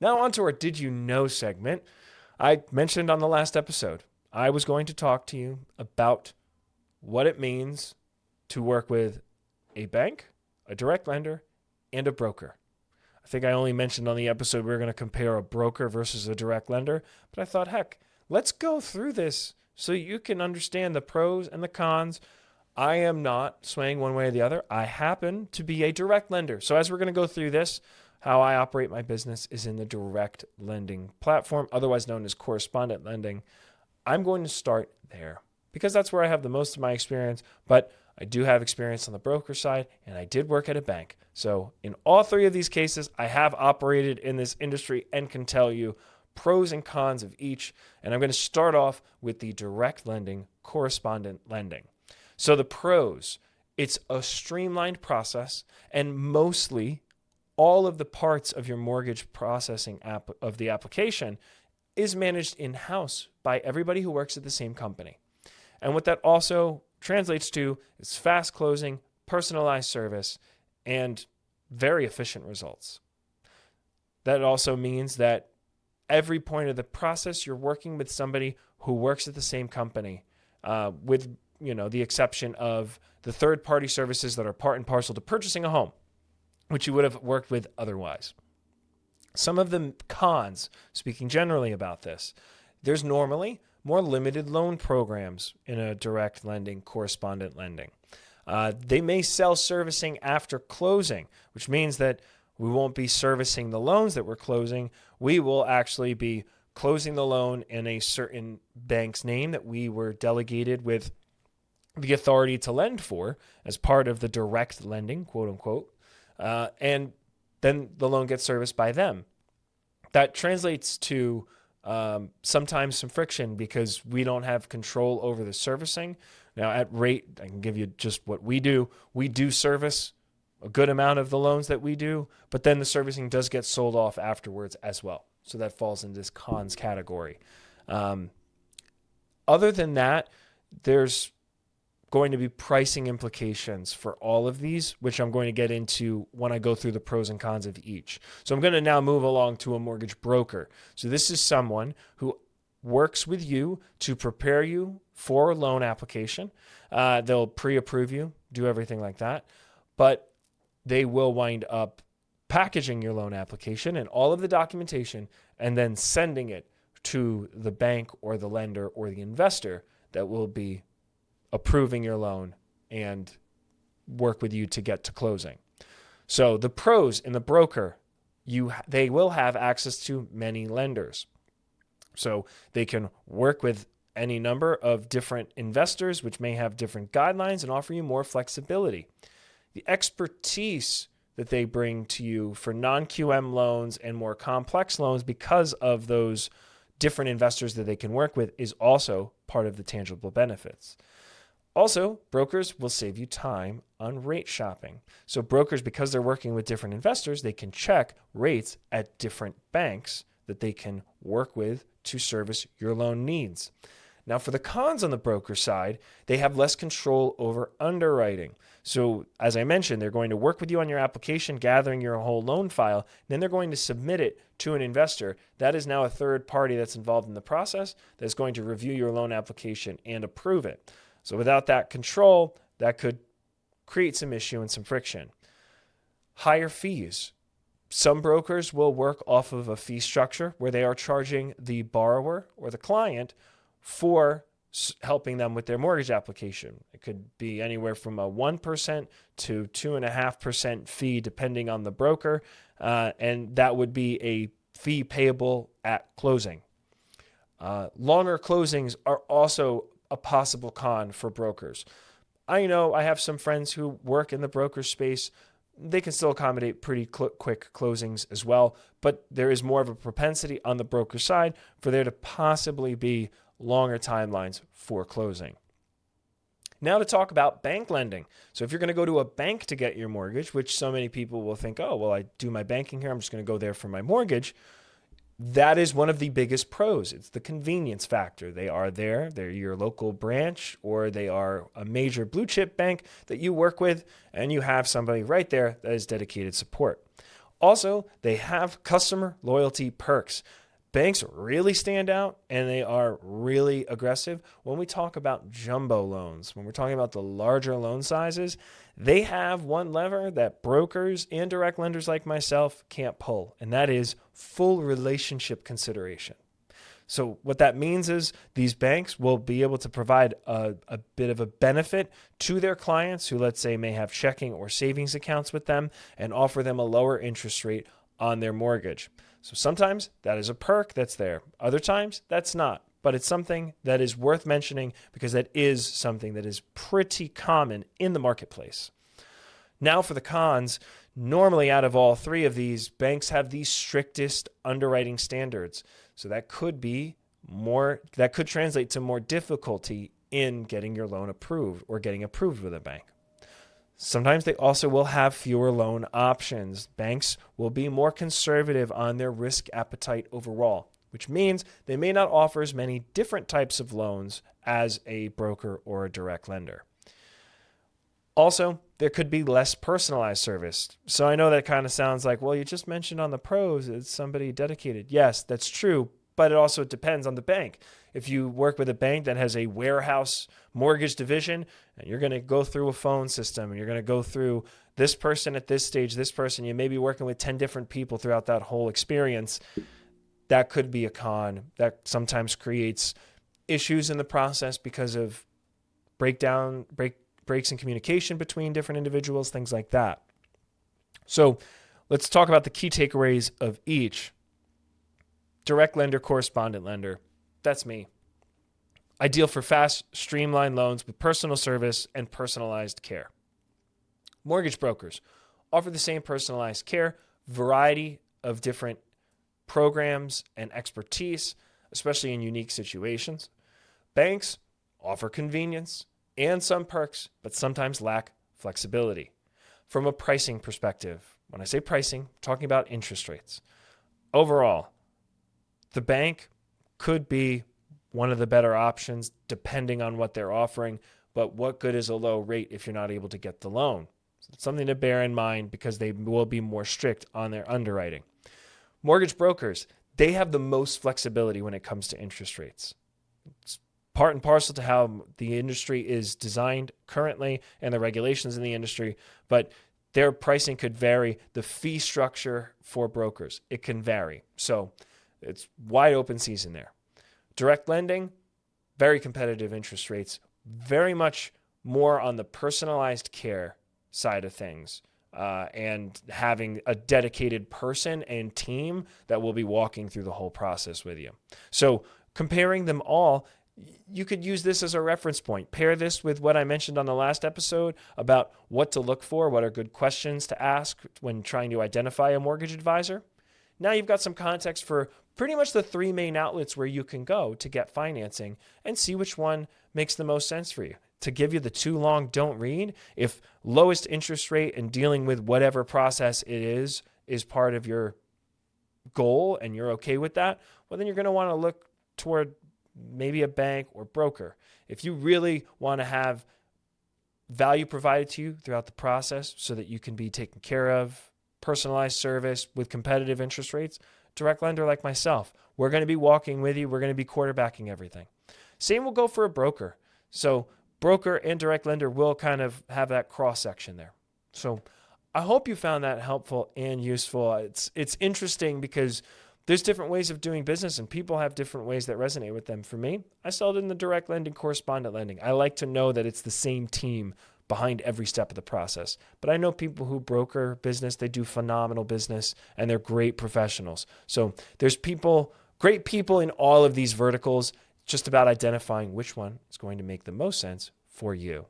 Now on to our Did You Know segment. I mentioned on the last episode, I was going to talk to you about what it means to work with a bank, a direct lender, and a broker. I think I only mentioned on the episode we were going to compare a broker versus a direct lender, but I thought, heck, let's go through this so you can understand the pros and the cons. I am not swaying one way or the other. I happen to be a direct lender. So as we're going to go through this, how I operate my business is in the direct lending platform, otherwise known as correspondent lending. I'm going to start there because that's where I have the most of my experience, but I do have experience on the broker side, and I did work at a bank. So in all three of these cases, I have operated in this industry and can tell you pros and cons of each. And I'm going to start off with the direct lending, correspondent lending. So the pros, it's a streamlined process, and mostly all of the parts of your mortgage processing of the application is managed in-house by everybody who works at the same company. And what that also translates to is fast closing, personalized service, and very efficient results. That also means that every point of the process, you're working with somebody who works at the same company, with the exception of the third-party services that are part and parcel to purchasing a home, which you would have worked with otherwise. Some of the cons, speaking generally about this, there's normally more limited loan programs in a direct lending, correspondent lending. They may sell servicing after closing, which means that we won't be servicing the loans that we're closing. We will actually be closing the loan in a certain bank's name that we were delegated with the authority to lend for as part of the direct lending, quote unquote. And then the loan gets serviced by them. That translates to sometimes some friction because we don't have control over the servicing. Now at rate, I can give you just what we do. We do service a good amount of the loans that we do, but then the servicing does get sold off afterwards as well. So that falls into this cons category. Other than that, there's going to be pricing implications for all of these, which I'm going to get into when I go through the pros and cons of each. So I'm going to now move along to a mortgage broker. So this is someone who works with you to prepare you for a loan application. They'll pre-approve you, do everything like that, but they will wind up packaging your loan application and all of the documentation and then sending it to the bank or the lender or the investor that will be approving your loan and work with you to get to closing. So the pros in the broker, they will have access to many lenders. So they can work with any number of different investors, which may have different guidelines and offer you more flexibility. The expertise that they bring to you for non-QM loans and more complex loans because of those different investors that they can work with is also part of the tangible benefits. Also, brokers will save you time on rate shopping. So brokers, because they're working with different investors, they can check rates at different banks that they can work with to service your loan needs. Now, for the cons on the broker side, they have less control over underwriting. So as I mentioned, they're going to work with you on your application, gathering your whole loan file. Then they're going to submit it to an investor. That is now a third party that's involved in the process that's going to review your loan application and approve it. So without that control, that could create some issue and some friction. Higher fees. Some brokers will work off of a fee structure where they are charging the borrower or the client for helping them with their mortgage application. It could be anywhere from a 1% to 2.5% fee depending on the broker, and that would be a fee payable at closing. Longer closings are also a possible con for brokers. I know I have some friends who work in the broker space. They can still accommodate pretty quick closings as well, but there is more of a propensity on the broker side for there to possibly be longer timelines for closing. Now to talk about bank lending. So if you're going to go to a bank to get your mortgage, which so many people will think, oh, well, I do my banking here, I'm just going to go there for my mortgage. That is one of the biggest pros. It's the convenience factor. They are there. They're your local branch, or they are a major blue chip bank that you work with, and you have somebody right there that is dedicated support. Also, they have customer loyalty perks. Banks really stand out and they are really aggressive when we talk about jumbo loans. When we're talking about the larger loan sizes, they have one lever that brokers and direct lenders like myself can't pull, and that is full relationship consideration. So what that means is these banks will be able to provide a bit of a benefit to their clients who, let's say, may have checking or savings accounts with them and offer them a lower interest rate on their mortgage. So sometimes that is a perk that's there. Other times that's not. But it's something that is worth mentioning because that is something that is pretty common in the marketplace. Now for the cons. Normally, out of all three of these, banks have the strictest underwriting standards. So that could translate to more difficulty in getting your loan approved or getting approved with a bank. Sometimes they also will have fewer loan options. Banks will be more conservative on their risk appetite overall, which means they may not offer as many different types of loans as a broker or a direct lender. Also, there could be less personalized service. So I know that kind of sounds like, well, you just mentioned on the pros, it's somebody dedicated. Yes, that's true, but it also depends on the bank. If you work with a bank that has a warehouse mortgage division, and you're going to go through a phone system, and you're going to go through this person at this stage, this person, you may be working with 10 different people throughout that whole experience, that could be a con. That sometimes creates issues in the process because of breaks in communication between different individuals, things like that. So let's talk about the key takeaways of each. Direct lender, correspondent lender. That's me. Ideal for fast, streamlined loans with personal service and personalized care. Mortgage brokers offer the same personalized care, variety of different programs and expertise, especially in unique situations. Banks offer convenience and some perks, but sometimes lack flexibility. From a pricing perspective, when I say pricing, I'm talking about interest rates. Overall, the bank could be one of the better options depending on what they're offering, but what good is a low rate if you're not able to get the loan? So it's something to bear in mind because they will be more strict on their underwriting. Mortgage brokers, they have the most flexibility when it comes to interest rates. It's part and parcel to how the industry is designed currently and the regulations in the industry, but their pricing could vary. The fee structure for brokers, it can vary. So it's wide open season there. Direct lending, very competitive interest rates, very much more on the personalized care side of things, and having a dedicated person and team that will be walking through the whole process with you. So comparing them all, you could use this as a reference point. Pair this with what I mentioned on the last episode about what to look for, what are good questions to ask when trying to identify a mortgage advisor. Now you've got some context for pretty much the three main outlets where you can go to get financing and see which one makes the most sense for you. To give you the too long don't read, if lowest interest rate and dealing with whatever process it is part of your goal and you're okay with that, well, then you're going to want to look toward maybe a bank or broker. If you really want to have value provided to you throughout the process so that you can be taken care of, personalized service with competitive interest rates, direct lender like myself, we're going to be walking with you. We're going to be quarterbacking everything. Same will go for a broker. So broker and direct lender will kind of have that cross section there. So I hope you found that helpful and useful. It's interesting because there's different ways of doing business and people have different ways that resonate with them. For me, I sold in the direct lending, correspondent lending. I like to know that it's the same team behind every step of the process. But I know people who broker business, they do phenomenal business and they're great professionals. So there's great people in all of these verticals, just about identifying which one is going to make the most sense for you.